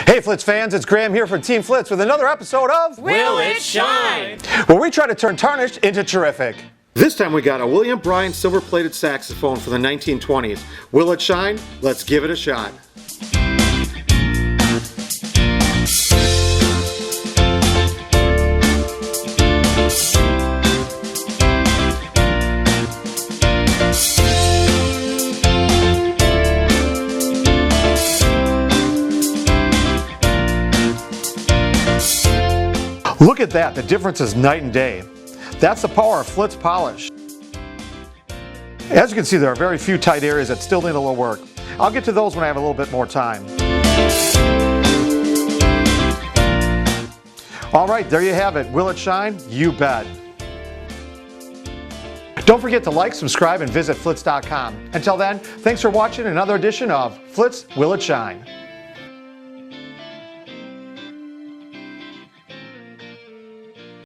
Hey Flitz fans, it's Graham here from Team Flitz with another episode of Will It Shine? Where we try to turn tarnished into terrific. This time we got a William Bryan silver-plated saxophone from the 1920s. Will it shine? Let's give it a shot. Look at that, the difference is night and day. That's the power of Flitz polish. As you can see, there are very few tight areas that still need a little work. I'll get to those when I have a little bit more time. All right, there you have it. Will it shine? You bet. Don't forget to like, subscribe, and visit Flitz.com. Until then, thanks for watching another edition of Flitz Will It Shine?